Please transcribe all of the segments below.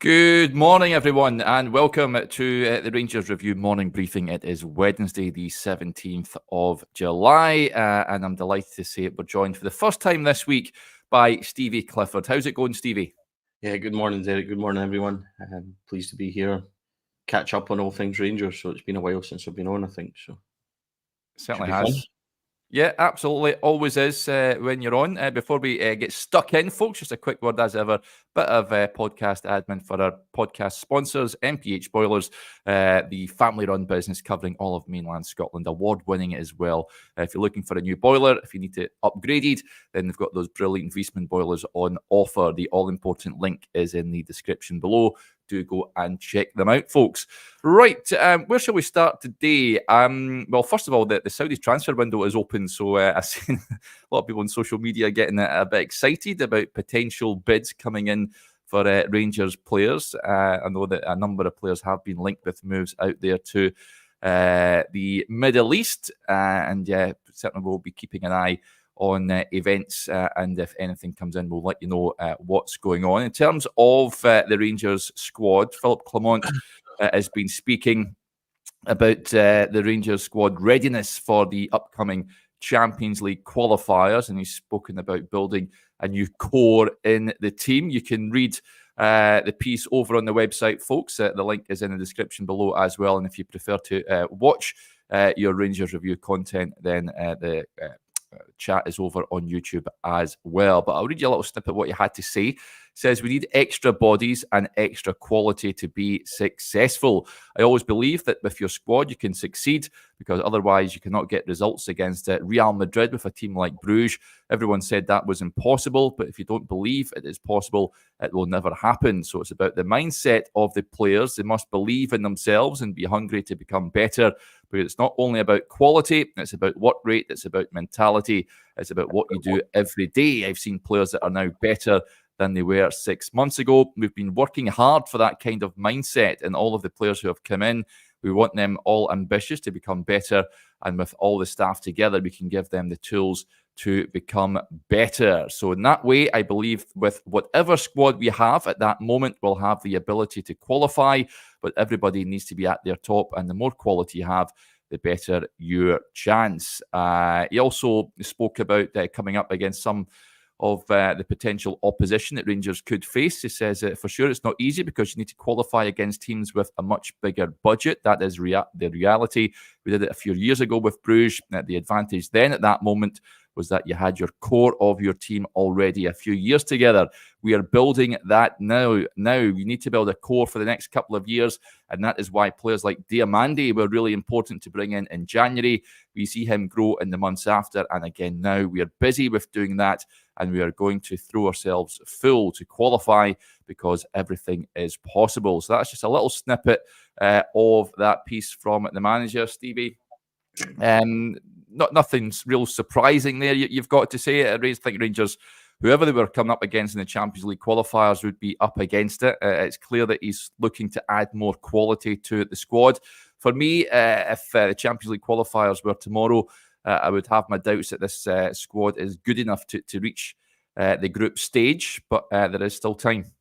Good morning, everyone, and welcome to the Rangers Review morning briefing. It is Wednesday, the 17th of July, and I'm delighted to say we're joined for the first time this week by Stevie Clifford. How's it going, Stevie? Yeah, good morning, Derek. Good morning, everyone. Pleased to be here, catch up on all things Rangers. So it's been a while since I've been on, I think. So Certainly has. Fun. Yeah, absolutely. Always is when you're on. Before we get stuck in, folks, just a quick word as ever. Bit of podcast admin for our podcast sponsors, MPH Boilers, the family-run business covering all of mainland Scotland, award-winning as well. If you're looking for a new boiler, if you need to upgrade it, then they've got those brilliant Viessmann boilers on offer. The all-important link is in the description below. Do go and check them out, folks. Right, where shall we start today? Well, first of all, the Saudi transfer window is open, so I've seen a lot of people on social media getting a bit excited about potential bids coming in for Rangers players. I know that a number of players have been linked with moves out there to the Middle East, and certainly we'll be keeping an eye on events, and if anything comes in, we'll let you know what's going on. In terms of the Rangers squad, Philip Clement has been speaking about the Rangers squad readiness for the upcoming Champions League qualifiers, and he's spoken about building a new core in the team. You can read the piece over on the website, folks. The link is in the description below as well, and if you prefer to watch your Rangers review content, then the chat is over on YouTube as well. But I'll read you a little snippet of what you had to say. It says, we need extra bodies and extra quality to be successful. I always believe that with your squad you can succeed, because otherwise you cannot get results against Real Madrid with a team like Bruges. Everyone said that was impossible, but if you don't believe it is possible, it will never happen. So it's about the mindset of the players. They must believe in themselves and be hungry to become better. But it's not only about quality, it's about work rate, it's about mentality, it's about what you do every day. I've seen players that are now better than they were 6 months ago. We've been working hard for that kind of mindset, and all of the players who have come in, we want them all ambitious to become better, and with all the staff together, we can give them the tools to become better. So in that way, I believe with whatever squad we have at that moment, we'll have the ability to qualify, but everybody needs to be at their top, and the more quality you have, the better your chance. He also spoke about coming up against some of the potential opposition that Rangers could face. He says, for sure, it's not easy because you need to qualify against teams with a much bigger budget. That is the reality. We did it a few years ago with Bruges. The advantage then at that moment was that you had your core of your team already a few years together. We are building that now. Now you need to build a core for the next couple of years, and that is why players like Diamandi were really important to bring in January. We see him grow in the months after, and again now we are busy with doing that, and we are going to throw ourselves full to qualify because everything is possible. So that's just a little snippet of that piece from the manager, Stevie. Nothing's real surprising there, you've got to say. I think Rangers, whoever they were coming up against in the Champions League qualifiers, would be up against it. It's clear that he's looking to add more quality to the squad. For me, if the Champions League qualifiers were tomorrow, I would have my doubts that this squad is good enough to reach the group stage, but there is still time.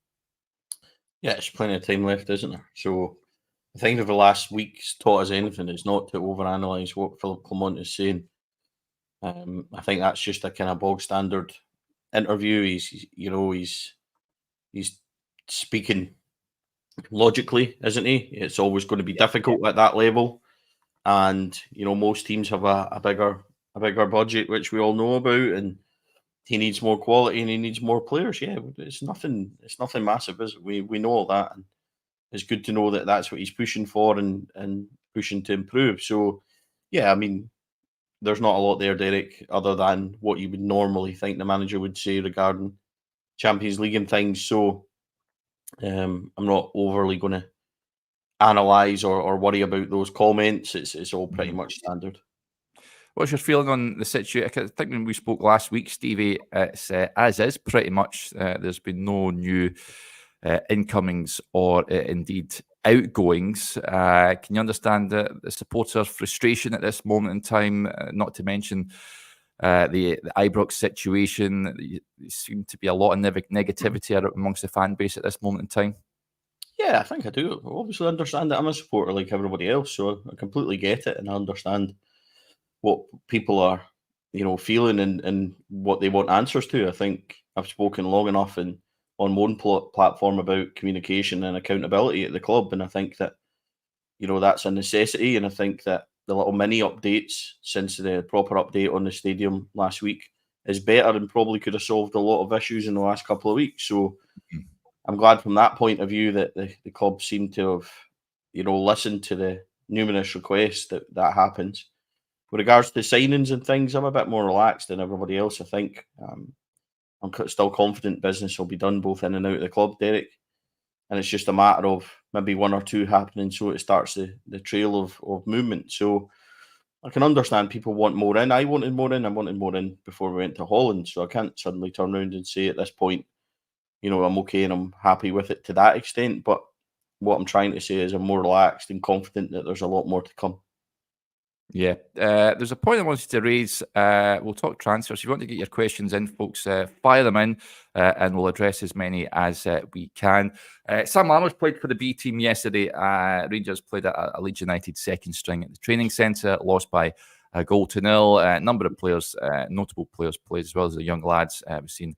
Yeah, there's plenty of time left, isn't there? So I think if the last week's taught us anything, it's not to overanalyze what Philip Clement is saying. I think that's just a kind of bog standard interview. He's speaking logically, isn't he? It's always going to be difficult at that level, and most teams have a bigger budget, which we all know about, and he needs more quality and he needs more players. Yeah, it's nothing massive, is it? We know all that, and it's good to know that that's what he's pushing for and pushing to improve. So, yeah, I mean, there's not a lot there, Derek, other than what you would normally think the manager would say regarding Champions League and things. So, I'm not overly going to analyse or worry about those comments. It's all pretty much standard. What's your feeling on the situation? I think when we spoke last week, Stevie, it's as is pretty much. There's been no new incomings or indeed outgoings. Can you understand the supporters' frustration at this moment in time? Not to mention the Ibrox situation. There seems to be a lot of negativity amongst the fan base at this moment in time. Yeah, I think I do. I obviously understand that I'm a supporter like everybody else, so I completely get it, and I understand what people are, feeling and what they want answers to. I think I've spoken long enough and on one platform about communication and accountability at the club, and I think that that's a necessity. And I think that the little mini updates since the proper update on the stadium last week is better and probably could have solved a lot of issues in the last couple of weeks. So I'm glad from that point of view that the club seem to have, listened to the numerous requests that happens. With regards to signings and things, I'm a bit more relaxed than everybody else, I think. I'm still confident business will be done both in and out of the club, Derek. And it's just a matter of maybe one or two happening so it starts the trail of movement. So I can understand people want more in. I wanted more in. I wanted more in before we went to Holland. So I can't suddenly turn around and say at this point, I'm okay and I'm happy with it to that extent. But what I'm trying to say is I'm more relaxed and confident that there's a lot more to come. Yeah, there's a point I wanted to raise. We'll talk transfers. If you want to get your questions in, folks, fire them in, and we'll address as many as we can. Sam Lammers played for the B team yesterday. Rangers played at a Leeds United second string at the training centre, lost by a 0-0. A number of players, notable players, played as well as the young lads. We've seen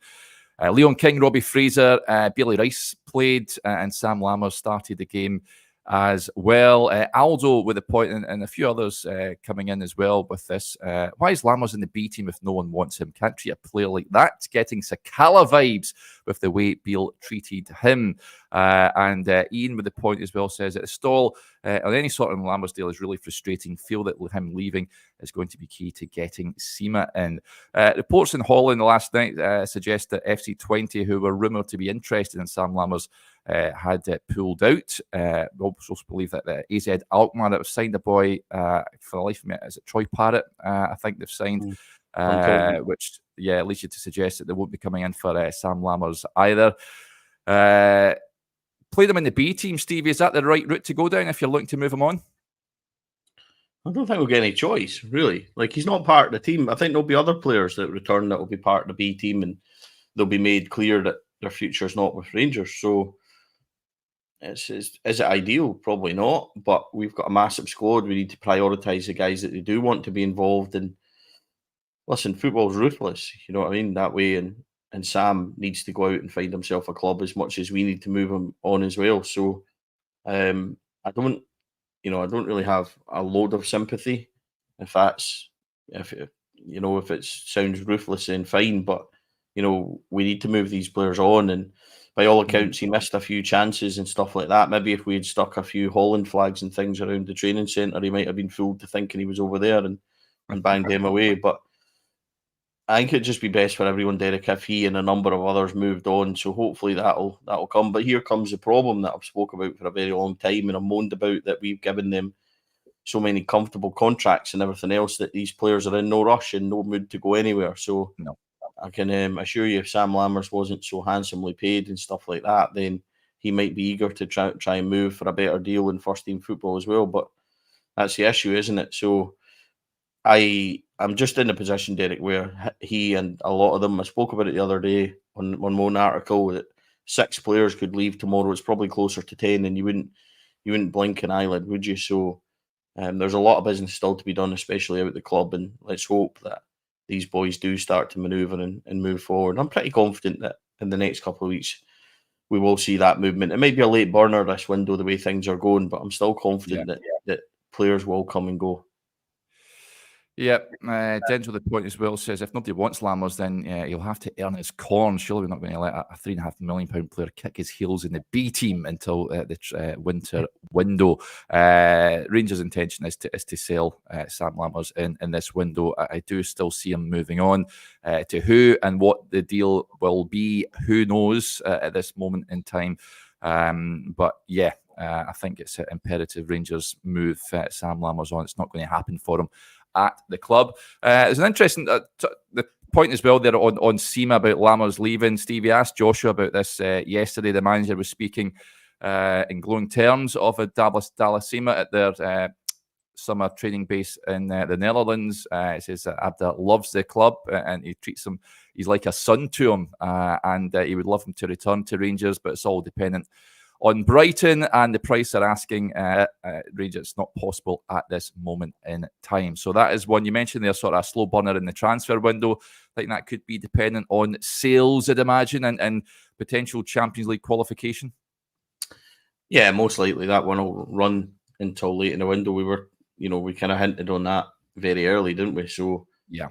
Leon King, Robbie Fraser, Bailey Rice played, and Sam Lammers started the game as well. Aldo with a point, and a few others coming in as well with this. Why is Lammers in the B team if no one wants him? Can't treat a player like that. Getting Sakala vibes with the way Beale treated him. And Ian with the point as well says that the stall on any sort of Lammers deal is really frustrating. Feel that him leaving is going to be key to getting Sima in. Reports in Holland last night suggest that FC20, who were rumoured to be interested in Sam Lammers, had pulled out. We also believe that the AZ Alkmaar that was signed a boy for the life of me, is it Troy Parrott? I think they've signed, which leads you to suggest that they won't be coming in for Sam Lammers either. Played him in the B team, Stevie. Is that the right route to go down if you're looking to move him on? I don't think we'll get any choice, really. Like, he's not part of the team. I think there'll be other players that return that will be part of the B team, and they'll be made clear that their future is not with Rangers. So, is it ideal? Probably not. But we've got a massive squad. We need to prioritise the guys that they do want to be involved in. Listen, football's ruthless. You know what I mean? That way, and Sam needs to go out and find himself a club as much as we need to move him on as well. So, I don't really have a load of sympathy if it sounds ruthless and fine, but we need to move these players on. And by all accounts, he missed a few chances and stuff like that. Maybe if we had stuck a few Holland flags and things around the training centre, he might have been fooled to thinking he was over there and banged them away. But I think it'd just be best for everyone, Derek, if he and a number of others moved on. So hopefully that'll come. But here comes the problem that I've spoke about for a very long time and I've moaned about, that we've given them so many comfortable contracts and everything else that these players are in no rush and no mood to go anywhere. So no. I can assure you, if Sam Lammers wasn't so handsomely paid and stuff like that, then he might be eager to try and move for a better deal in first team football as well. But that's the issue, isn't it? So I'm just in a position, Derek, where he and a lot of them, I spoke about it the other day on one article, that 6 players could leave tomorrow. It's probably closer to 10, and you wouldn't blink an eyelid, would you? So there's a lot of business still to be done, especially out at the club, and let's hope that these boys do start to manoeuvre and move forward. I'm pretty confident that in the next couple of weeks we will see that movement. It might be a late burner this window, the way things are going, but I'm still confident that players will come and go. Yep, Denzel the point as well says if nobody wants Lammers, then he'll have to earn his corn. Surely we're not going to let a £3.5 million player kick his heels in the B team until the winter window. Rangers' intention is to sell Sam Lammers in this window. I do still see him moving on. To who and what the deal will be, who knows at this moment in time. But yeah, I think it's imperative Rangers move Sam Lammers on. It's not going to happen for him at the club. There's an interesting the point as well there on Sima about Lammers leaving. Stevie asked Joshua about this yesterday. The manager was speaking in glowing terms of Abdallah Sima at their summer training base in the Netherlands. He says that Abda loves the club and he treats him, he's like a son to him, and he would love him to return to Rangers, but it's all dependent on Brighton, and the price they're asking Rangers, it's not possible at this moment in time. So that is one. You mentioned there's sort of a slow burner in the transfer window. I think that could be dependent on sales, I'd imagine, and potential Champions League qualification. Yeah, most likely that one will run until late in the window. We kind of hinted on that very early, didn't we? So yeah,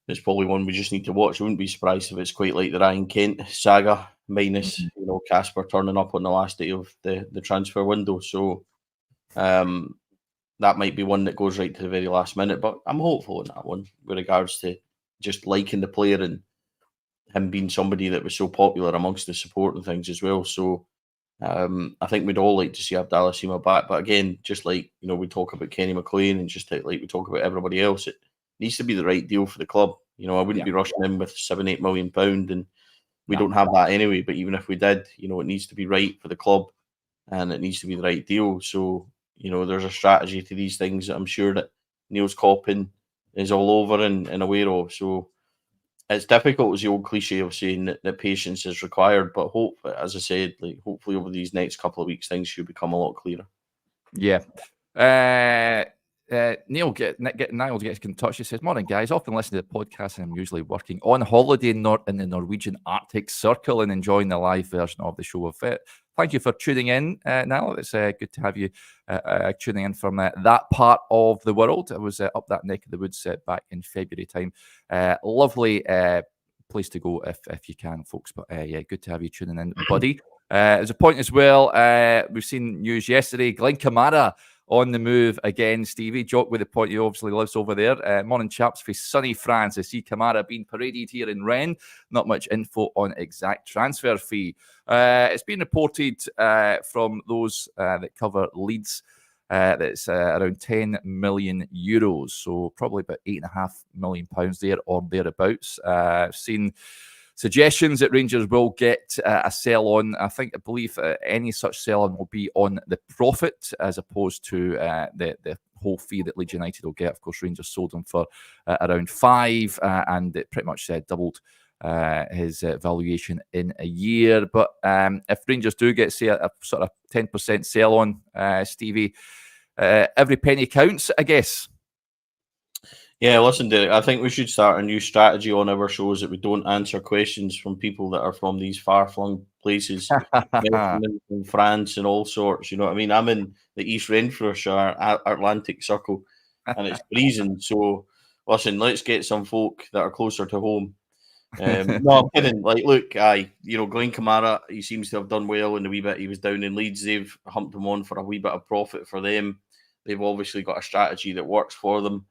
it's probably one we just need to watch. I wouldn't be surprised if it's quite like the Ryan Kent saga, minus Casper turning up on the last day of the transfer window. So that might be one that goes right to the very last minute. But I'm hopeful in that one with regards to just liking the player and him being somebody that was so popular amongst the support and things as well. So I think we'd all like to see Abdallah Sima back. But again, just like we talk about Kenny McLean and just like we talk about everybody else, it needs to be the right deal for the club. I wouldn't be rushing in with £7-8 million, and we don't have that anyway. But even if we did, it needs to be right for the club, and it needs to be the right deal. So there's a strategy to these things that I'm sure that Niels Coppin is all over and aware of. So it's difficult, as the old cliche of saying that patience is required. But as I said, hopefully over these next couple of weeks, things should become a lot clearer. Yeah. Niall gets in touch. He says, "Morning, guys. Often listen to the podcast, and I'm usually working on holiday in the Norwegian Arctic Circle and enjoying the live version of the show. Thank you for tuning in, Niall. It's good to have you tuning in from that part of the world. I was up that neck of the woods back in February time. Lovely place to go if you can, folks. But yeah, good to have you tuning in, buddy. As a point as well, we've seen news yesterday. Glen Kamara on the move again, Stevie. Joke with the point, he obviously lives over there. Morning, chaps. For sunny France, I see Kamara being paraded here in Rennes. Not much info on exact transfer fee. It's been reported from those that cover Leeds that it's around €10 million. So probably about £8.5 million there or thereabouts. I've seen suggestions that Rangers will get a sell on. I believe any such sell on will be on the profit as opposed to the whole fee that Leeds United will get. Of course, Rangers sold him for around £5 and it pretty much doubled his valuation in a year. But if Rangers do get, say, a sort of 10% sell on, Stevie, every penny counts, I guess. Yeah, listen, Derek, I think we should start a new strategy on our shows that we don't answer questions from people that are from these far-flung places, from France and all sorts. You know what I mean? I'm in the East Renfrewshire Atlantic Circle, and it's freezing. So, listen, let's get some folk that are closer to home. No, I'm kidding. Look, Glen Kamara, he seems to have done well in the wee bit he was down in Leeds. They've humped him on for a wee bit of profit for them. They've obviously got a strategy that works for them.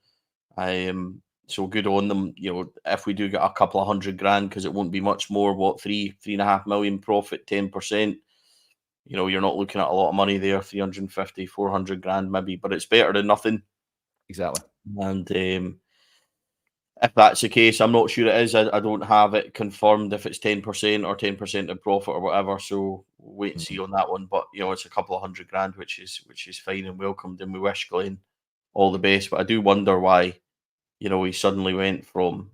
So good on them. If we do get a couple of $100,000, because it won't be much more, $3.5 million profit, 10%. You're not looking at a lot of money there, 350, 400 grand maybe, but it's better than nothing. Exactly. And if that's the case, I'm not sure it is. I don't have it confirmed if it's 10% or 10% of profit or whatever. So we'll wait and see on that one. But it's a couple of $100,000, which is fine and welcomed, and we wish Glenn all the best. But I do wonder why, he suddenly went from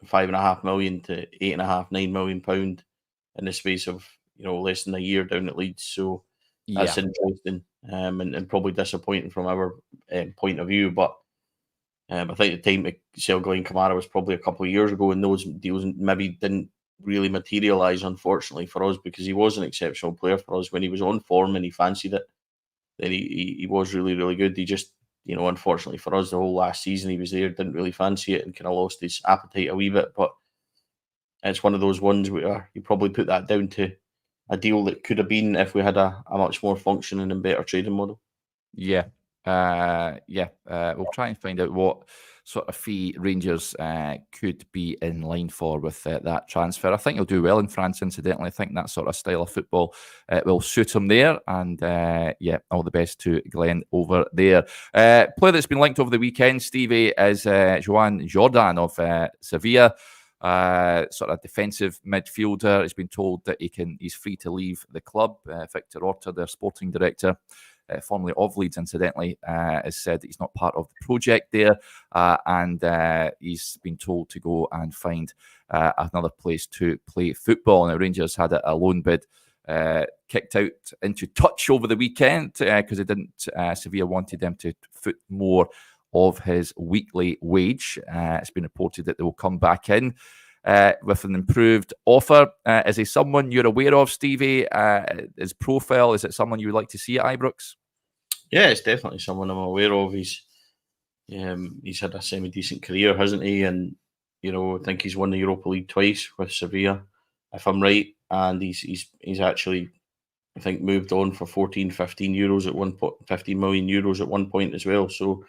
£5.5 million to £8.5, £9 million in the space of less than a year down at Leeds. So that's interesting and probably disappointing from our point of view. But I think the time to sell Glen Kamara was probably a couple of years ago, and those deals maybe didn't really materialise, unfortunately, for us, because he was an exceptional player for us when he was on form and he fancied it. Then he was really, really good. He just, unfortunately for us, the whole last season he was there, didn't really fancy it and kind of lost his appetite a wee bit. But it's one of those ones where you probably put that down to a deal that could have been if we had a much more functioning and better trading model. Yeah. We'll try and find out what sort of fee Rangers could be in line for with that transfer. I think he'll do well in France, incidentally. I think that sort of style of football will suit him there. And all the best to Glenn over there. Player that's been linked over the weekend, Stevie, is Joan Jordan of Sevilla. Sort of defensive midfielder. He's been told that he's free to leave the club. Victor Orta, their sporting director, formerly of Leeds, incidentally, has said that he's not part of the project there, and he's been told to go and find another place to play football. Now, Rangers had a loan bid kicked out into touch over the weekend because Sevilla wanted them to foot more of his weekly wage. It's been reported that they will come back in with an improved offer. Is he someone you're aware of, Stevie? His profile, is it someone you would like to see at Ibrox? Yeah, it's definitely someone I'm aware of. He's had a semi-decent career, hasn't he? And, I think he's won the Europa League twice with Sevilla, if I'm right. And he's actually, I think, moved on for 15 euros at 15 million euros at one point as well. So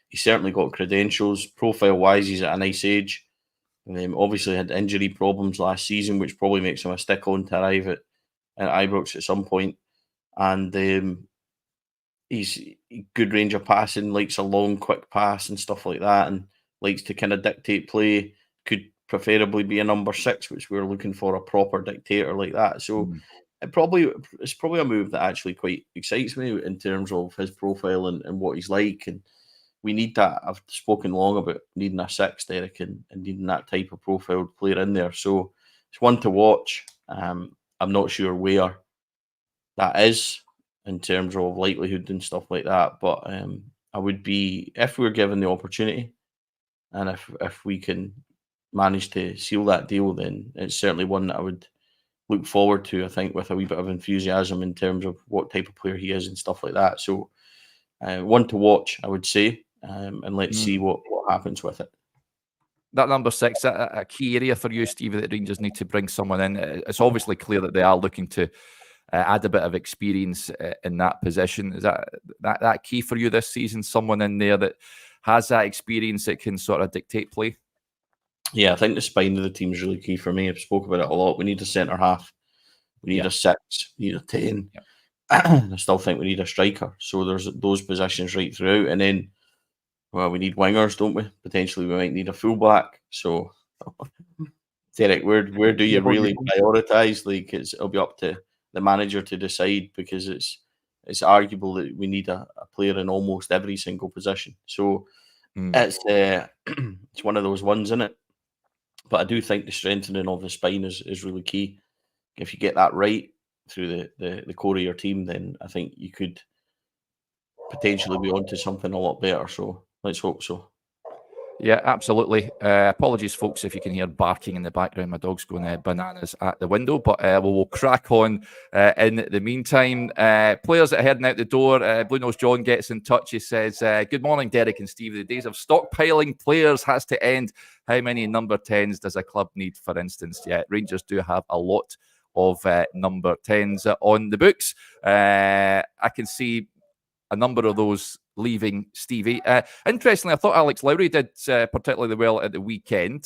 he's certainly got credentials. Profile-wise, he's at a nice age. Obviously had injury problems last season, which probably makes him a stick-on to arrive at Ibrox at some point. And he's good range of passing, likes a long, quick pass and stuff like that, and likes to kind of dictate play. Could preferably be a number 6, which we're looking for, a proper dictator like that. So it's probably a move that actually quite excites me in terms of his profile and what he's like. And we need that. I've spoken long about needing a 6, Derek, and needing that type of profiled player in there. So it's one to watch. I'm not sure where that is in terms of likelihood and stuff like that. But I would be, if we're given the opportunity, and if we can manage to seal that deal, then it's certainly one that I would look forward to, I think, with a wee bit of enthusiasm in terms of what type of player he is and stuff like that. So one to watch, I would say, and let's see what happens with it. That number 6, a key area for you, Stevie, that Rangers need to bring someone in. It's obviously clear that they are looking to add a bit of experience in that position. Is that key for you this season? Someone in there that has that experience that can sort of dictate play? Yeah, I think the spine of the team is really key for me. I've spoken about it a lot. We need a centre half. We need a 6. We need a 10. Yep. I still think we need a striker. So there's those positions right throughout. And then, well, we need wingers, don't we? Potentially we might need a fullback. So, Derek, where do you really prioritise? Like, it'll be up to the manager to decide, because it's arguable that we need a player in almost every single position. So it's it's one of those ones, isn't it? But I do think the strengthening of the spine is really key. If you get that right through the core of your team, then I think you could potentially be onto something a lot better. So let's hope so. Yeah, absolutely. Apologies, folks, if you can hear barking in the background. My dog's going bananas at the window, but we'll crack on in the meantime. Players that are heading out the door. Blue Nose John gets in touch. He says, good morning, Derek and Steve. The days of stockpiling players has to end. How many number 10s does a club need, for instance? Yeah, Rangers do have a lot of number 10s on the books. I can see a number of those leaving, Stevie. Interestingly, I thought Alex Lowry did particularly well at the weekend,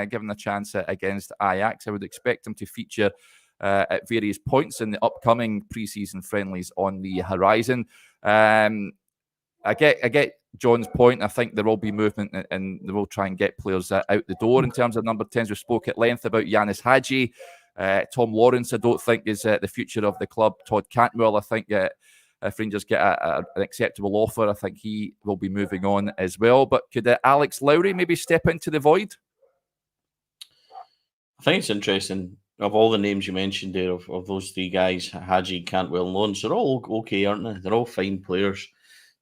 given the chance against Ajax. I would expect him to feature at various points in the upcoming pre-season friendlies on the horizon. I get John's point. I think there will be movement and they will try and get players out the door in terms of number 10s. We spoke at length about Yanis Hadji. Tom Lawrence, I don't think, is the future of the club. Todd Cantwell, I think, if Rangers get an acceptable offer, I think he will be moving on as well. But could Alex Lowry maybe step into the void? I think it's interesting. Of all the names you mentioned there, of those 3 guys, Hadji, Cantwell, and Lawrence, they're all okay, aren't they? They're all fine players.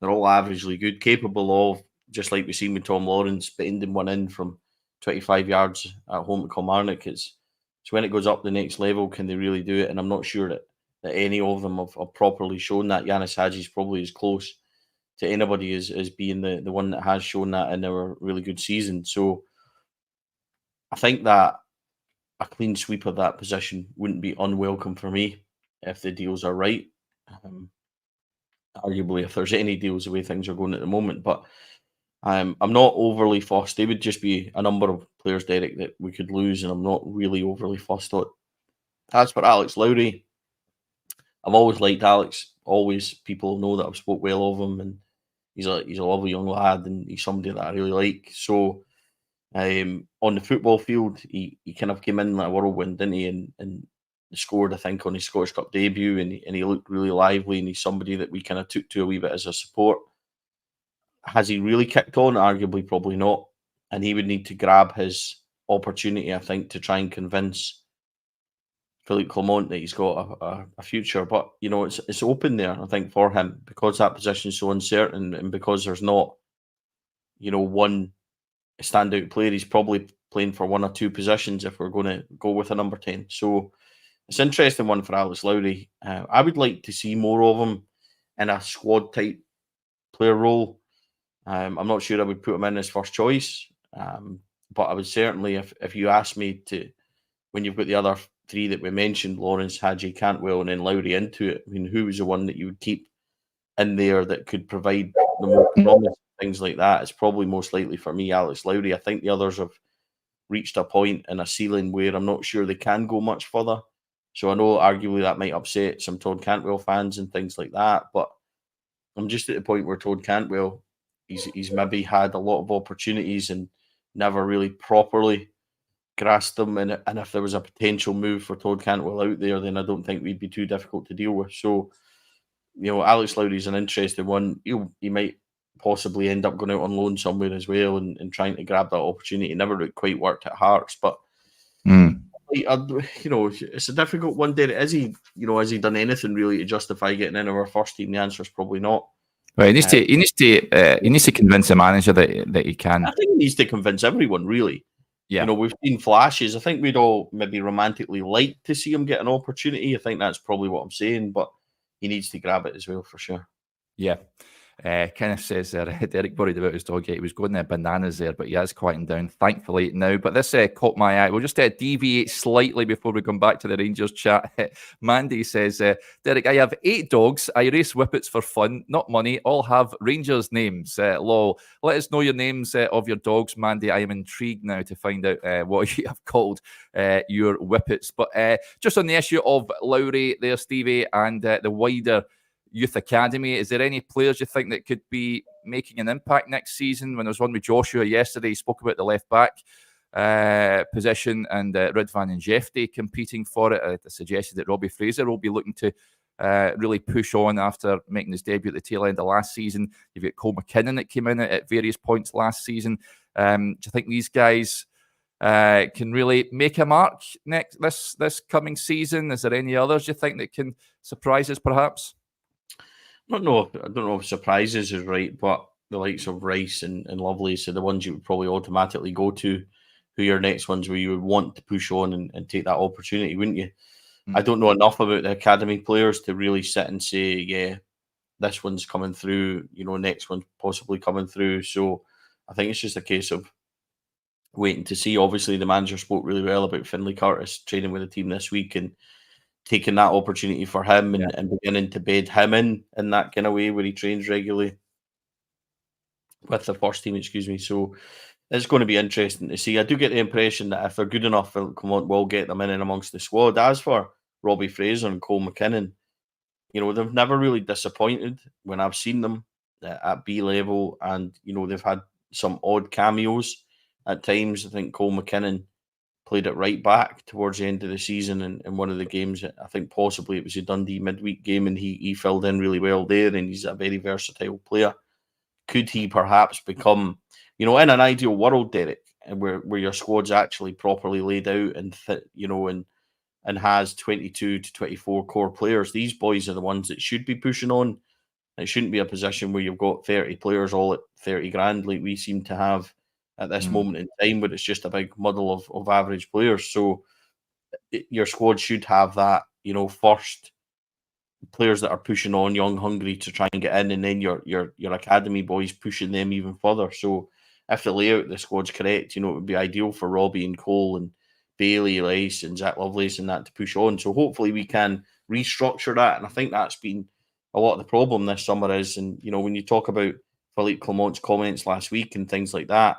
They're all averagely good, capable of, just like we've seen with Tom Lawrence, bending one in from 25 yards at home to Kilmarnock. It's when it goes up the next level, can they really do it? And I'm not sure that any of them have properly shown that. Yanis Hadji is probably as close to anybody as being the one that has shown that in our really good season. So I think that a clean sweep of that position wouldn't be unwelcome for me if the deals are right. Arguably, if there's any deals the way things are going at the moment. But I'm not overly fussed. They would just be a number of players, Derek, that we could lose, and I'm not really overly fussed on. As for Alex Lowry, I've always liked Alex. Always, people know that I've spoke well of him, and he's a lovely young lad, and he's somebody that I really like. So, on the football field, he kind of came in like a whirlwind, didn't he? And scored, I think, on his Scottish Cup debut, and he looked really lively, and he's somebody that we kind of took to a wee bit as a support. Has he really kicked on? Arguably, probably not. And he would need to grab his opportunity, I think, to try and convince Philippe Clement that he's got a future, but it's open there. I think for him because that position is so uncertain, and because there's not one standout player. He's probably playing for one or two positions if we're going to go with a number 10. So it's an interesting one for Alex Lowry. I would like to see more of him in a squad type player role. I'm not sure I would put him in as first choice, but I would certainly, if you ask me to, when you've got the other three that we mentioned, Lawrence, Hadji, Cantwell, and then Lowry into it, I mean, who was the one that you would keep in there that could provide the most promise, things like that? It's probably most likely for me, Alex Lowry. I think the others have reached a point and a ceiling where I'm not sure they can go much further. So I know arguably that might upset some Todd Cantwell fans and things like that, but I'm just at the point where Todd Cantwell, he's maybe had a lot of opportunities and never really properly grasped them. And if there was a potential move for Todd Cantwell out there, then I don't think we'd be too difficult to deal with. So, Alex Lowry's an interesting one. He might possibly end up going out on loan somewhere as well and trying to grab that opportunity. It never quite worked at Hearts, but it's a difficult one. Derek, has he done anything really to justify getting into our first team? The answer is probably not. Well, he needs to convince the manager that he can. I think he needs to convince everyone, really. Yeah. We've seen flashes. I think we'd all maybe romantically like to see him get an opportunity. I think that's probably what I'm saying, but he needs to grab it as well, for sure. Yeah. Kenneth says there, Derek worried about his dog. He was going there bananas there, but he has quietened down, thankfully, now. But this caught my eye. We'll just deviate slightly before we come back to the Rangers chat. Mandy says, Derek, I have 8 dogs. I race whippets for fun, not money. All have Rangers names. Lol. Let us know your names of your dogs, Mandy. I am intrigued now to find out what you have called your whippets. But just on the issue of Lowry there, Stevie, and the wider youth academy, is there any players you think that could be making an impact next season? When I was on with Joshua yesterday, he spoke about the left back position and Ridvan and Jefty competing for it. I suggested that Robbie Fraser will be looking to really push on after making his debut at the tail end of last season. You've got Cole McKinnon that came in at various points last season. Do you think these guys can really make a mark this coming season? Is there any others you think that can surprise us perhaps? I don't know if surprises is right, but the likes of Rice and Lovelace are the ones you would probably automatically go to, who your next ones where you would want to push on and take that opportunity, wouldn't you? I don't know enough about the academy players to really sit and say, yeah, this one's coming through, next one's possibly coming through. So I think it's just a case of waiting to see. Obviously, the manager spoke really well about Finlay Curtis training with the team this week and taking that opportunity for him and beginning to bed him in that kind of way where he trains regularly with the first team, So it's going to be interesting to see. I do get the impression that if they're good enough, we'll get them in and amongst the squad. As for Robbie Fraser and Cole McKinnon, they've never really disappointed when I've seen them at B level, and they've had some odd cameos at times. I think Cole McKinnon played it right back towards the end of the season in one of the games. I think possibly it was a Dundee midweek game, and he filled in really well there, and he's a very versatile player. Could he perhaps become, in an ideal world, Derek, where your squad's actually properly laid out and and has 22 to 24 core players, these boys are the ones that should be pushing on. It shouldn't be a position where you've got 30 players all at 30 grand like we seem to have at this moment in time, but it's just a big muddle of average players. So your squad should have that, first players that are pushing on, young, hungry to try and get in, and then your academy boys pushing them even further. So if the layout of the squad's correct, it would be ideal for Robbie and Cole and Bailey, Rice and Zach Lovelace and that to push on. So hopefully we can restructure that. And I think that's been a lot of the problem this summer is, and when you talk about Philippe Clement's comments last week and things like that,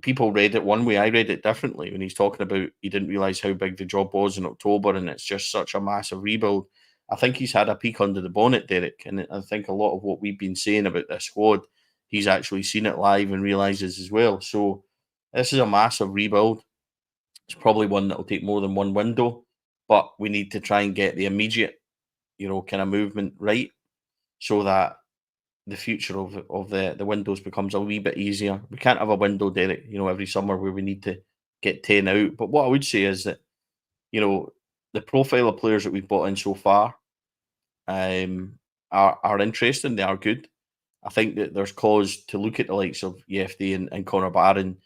people read it one way. I read it differently when he's talking about he didn't realise how big the job was in October and it's just such a massive rebuild. I think he's had a peek under the bonnet, Derek, and I think a lot of what we've been saying about this squad, he's actually seen it live and realises as well. So this is a massive rebuild. It's probably one that will take more than one window, but we need to try and get the immediate, kind of movement right so that the future of the windows becomes a wee bit easier. We can't have a window, Derek, every summer where we need to get 10 out. But what I would say is that, the profile of players that we've brought in so far are interesting. They are good. I think that there's cause to look at the likes of EFD and Connor Barron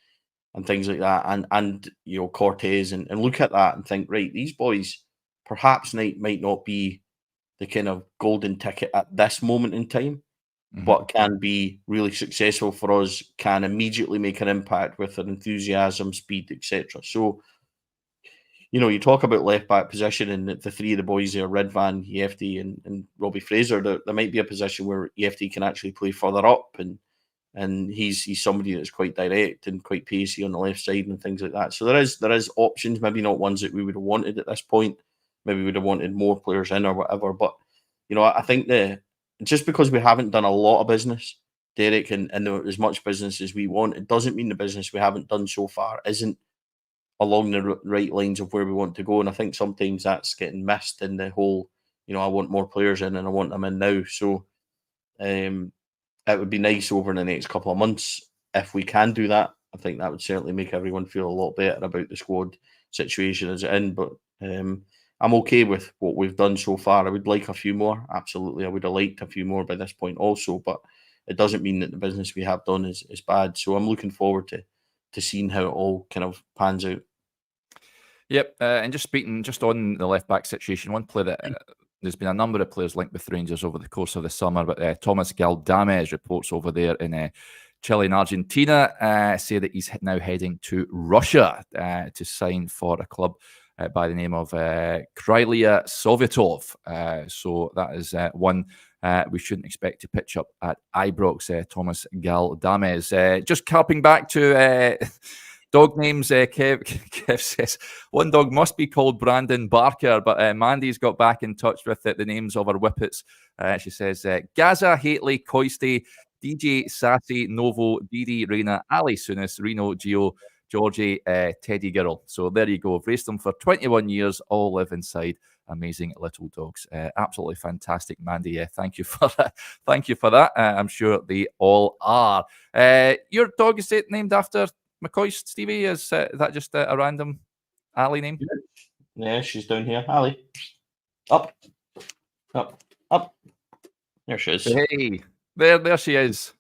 and things like that, and Cortez, and look at that and think, right, these boys perhaps might not be the kind of golden ticket at this moment in time, but can be really successful for us, can immediately make an impact with their enthusiasm, speed, etc. So, you talk about left back position, and the three of the boys there, Redvan, EFD, and Robbie Fraser. There might be a position where EFD can actually play further up, and he's somebody that's quite direct and quite pacey on the left side and things like that. So there is options, maybe not ones that we would have wanted at this point. Maybe we would have wanted more players in or whatever. But I think just because we haven't done a lot of business, Derek, and as much business as we want, it doesn't mean the business we haven't done so far isn't along the right lines of where we want to go. And I think sometimes that's getting missed in the whole, I want more players in and I want them in now. So it would be nice over the next couple of months if we can do that. I think that would certainly make everyone feel a lot better about the squad situation as it in. But I'm okay with what we've done so far. I would like a few more. Absolutely. I would have liked a few more by this point also, but it doesn't mean that the business we have done is bad. So I'm looking forward to seeing how it all kind of pans out. Yep, and just speaking on the left back situation, one player that there's been a number of players linked with Rangers over the course of the summer, but Thomas Galdames reports over there in Chile and Argentina say that he's now heading to Russia to sign for a club by the name of Krylia Sovetov. So that is one we shouldn't expect to pitch up at Ibrox, Thomas Galdames. Just carping back to dog names, Kev says, one dog must be called Brandon Barker, but Mandy's got back in touch with the names of her whippets. She says, Gaza, Haitley, Coisty, DJ, Sassy, Novo, Didi, Reina, Ali Sunis, Reno, Gio, Georgie, Teddy Girl. So there you go. I've raced them for 21 years, all live inside amazing little dogs. Absolutely fantastic, Mandy. Thank you for that. Thank you for that. I'm sure they all are. Your dog is named after McCoy, Stevie? Is that just a random Ali name? Yeah, she's down here. Ali. Up. There she is. Hey, there she is.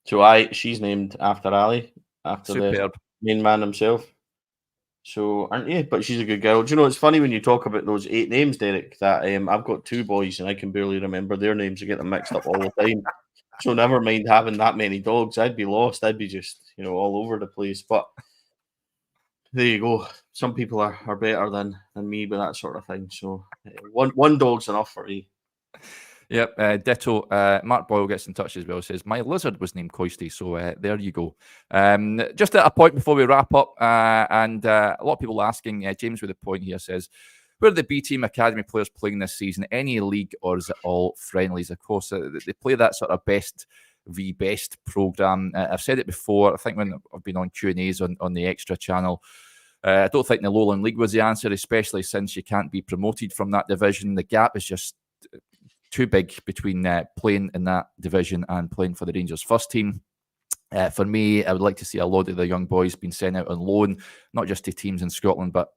So she's named after Ali, after Superb. The main man himself. So, aren't you? But she's a good girl. Do you know, it's funny when you talk about those 8 names, Derek, that I've got 2 boys and I can barely remember their names. I get them mixed up all the time. So never mind having that many dogs. I'd be lost. I'd be just, all over the place. But there you go. Some people are better than me with that sort of thing. So one dog's enough for me. Yep, ditto. Mark Boyle gets in touch as well. Says, my lizard was named Coisty. So there you go. Just at a point before we wrap up, and a lot of people asking, James with a point here says, where are the B team academy players playing this season? Any league, or is it all friendlies? Of course, they play that sort of best v best program. I've said it before. I think when I've been on Q&As on the Extra channel, I don't think the Lowland League was the answer, especially since you can't be promoted from that division. The gap is just too big between playing in that division and playing for the Rangers first team. For me, I would like to see a lot of the young boys being sent out on loan, not just to teams in Scotland, but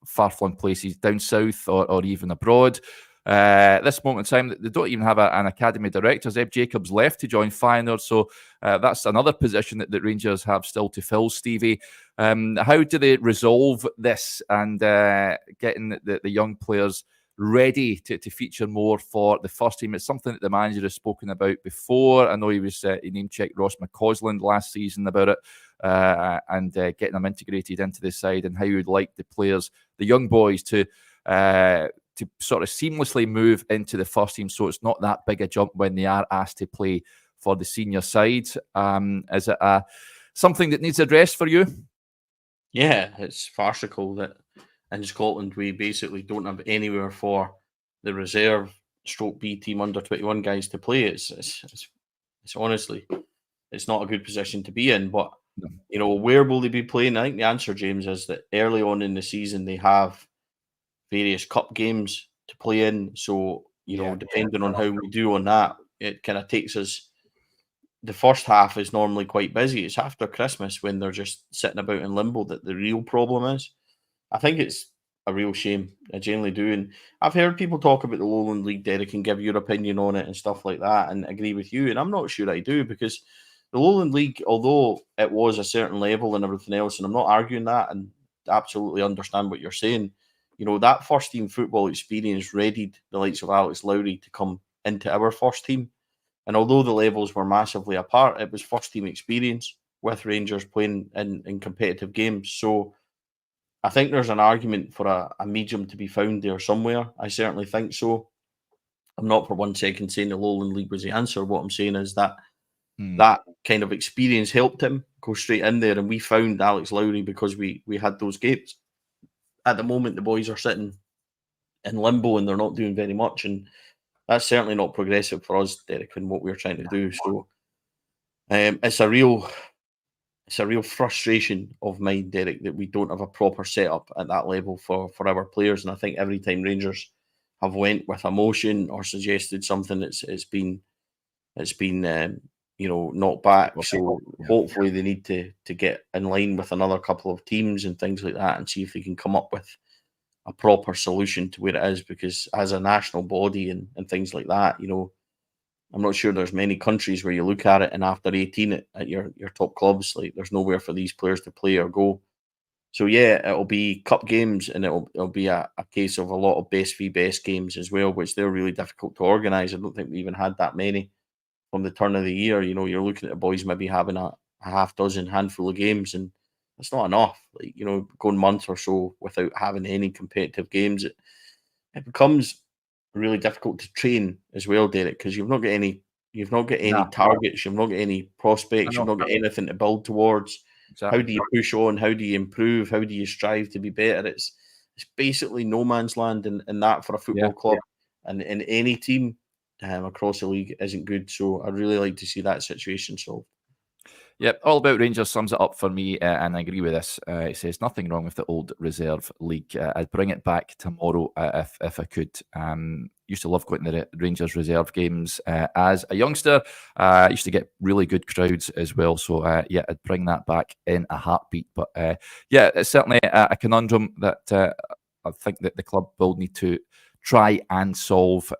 far-flung places down south or even abroad. This moment in time, they don't even have an academy director. Zeb Jacobs left to join Feyenoord, so that's another position that Rangers have still to fill, Stevie. How do they resolve this and getting the young players ready to feature more for the first team? It's something that the manager has spoken about before. I know he name-checked Ross McCausland last season about it, and getting them integrated into the side, and how you would like the players, the young boys, to sort of seamlessly move into the first team, so it's not that big a jump when they are asked to play for the senior side. Is it something that needs addressed for you? Yeah, it's farcical that in Scotland we basically don't have anywhere for the reserve stroke B team under 21 guys to play. It's honestly, it's not a good position to be in. But where will they be playing? I think the answer, James, is that early on in the season they have various cup games to play in. So depending on how we do on that, it kind of takes us. The first half is normally quite busy. It's after Christmas when they're just sitting about in limbo that the real problem is. I think it's a real shame. I genuinely do. And I've heard people talk about the Lowland League, Derek, and give your opinion on it and stuff like that, and agree with you. And I'm not sure I do, because the Lowland League, although it was a certain level and everything else, and I'm not arguing that, and absolutely understand what you're saying, that first team football experience readied the likes of Alex Lowry to come into our first team. And although the levels were massively apart, it was first team experience with Rangers playing in competitive games. So I think there's an argument for a medium to be found there somewhere. I certainly think so. I'm not for 1 second saying the Lowland League was the answer. What I'm saying is that that kind of experience helped him go straight in there, and we found Alex Lowry because we had those games. At the moment, the boys are sitting in limbo and they're not doing very much, and that's certainly not progressive for us, Derek, in what we're trying to do. So it's a real frustration of mine, Derek, that we don't have a proper setup at that level for our players. And I think every time Rangers have went with emotion or suggested something, it's been knocked back. So hopefully they need to get in line with another couple of teams and things like that, and see if they can come up with a proper solution to where it is. Because as a national body and things like that, I'm not sure there's many countries where you look at it and after 18 at your top clubs, like, there's nowhere for these players to play or go. So yeah, it'll be cup games, and it'll be a case of a lot of best v best games as well, which they're really difficult to organise. I don't think we even had that many from the turn of the year. You're looking at the boys maybe having a handful of games, and it's not enough. Like, going months or so without having any competitive games, it becomes really difficult to train as well, Derek, because you've not got any targets, you've not got any prospects, you've not got anything to build towards. Exactly. How do you push on? How do you improve? How do you strive to be better? It's basically no man's land in that for a football club, and in any team across the league isn't good. So I'd really like to see that situation solved. Yep, All About Rangers sums it up for me, and I agree with this. It says nothing wrong with the old reserve league. I'd bring it back tomorrow if I could. Used to love going to the Rangers reserve games as a youngster. Used to get really good crowds as well. So I'd bring that back in a heartbeat. But it's certainly a conundrum that I think that the club will need to try and solve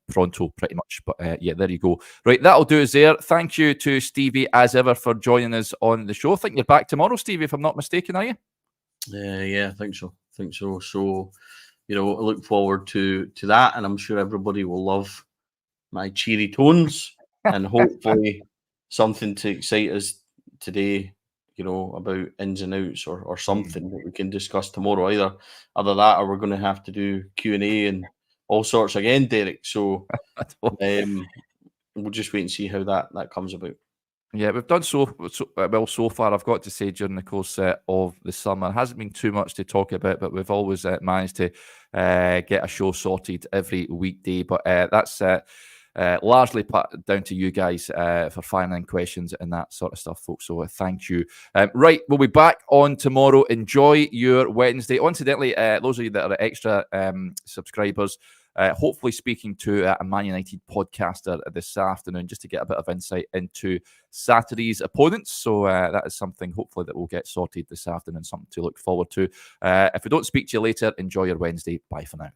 pronto, pretty much. But there you go. Right, that'll do us there. Thank you to Stevie, as ever, for joining us on the show. I think you're back tomorrow, Stevie, if I'm not mistaken, are you? Yeah, I think so. So, I look forward to that, and I'm sure everybody will love my cheery tones, and hopefully something to excite us today, about ins and outs or something that we can discuss tomorrow. Either that, or we're going to have to do Q&A and all sorts again, Derek. So we'll just wait and see how that comes about. Yeah, we've done so well so far, I've got to say, during the course of the summer. Hasn't been too much to talk about, but we've always managed to get a show sorted every weekday. But that's largely down to you guys for firing in questions and that sort of stuff, folks. So thank you. Right, we'll be back on tomorrow. Enjoy your Wednesday. Incidentally, those of you that are extra subscribers, hopefully speaking to a Man United podcaster this afternoon, just to get a bit of insight into Saturday's opponents. So that is something hopefully that will get sorted this afternoon, something to look forward to. If we don't speak to you later, enjoy your Wednesday. Bye for now.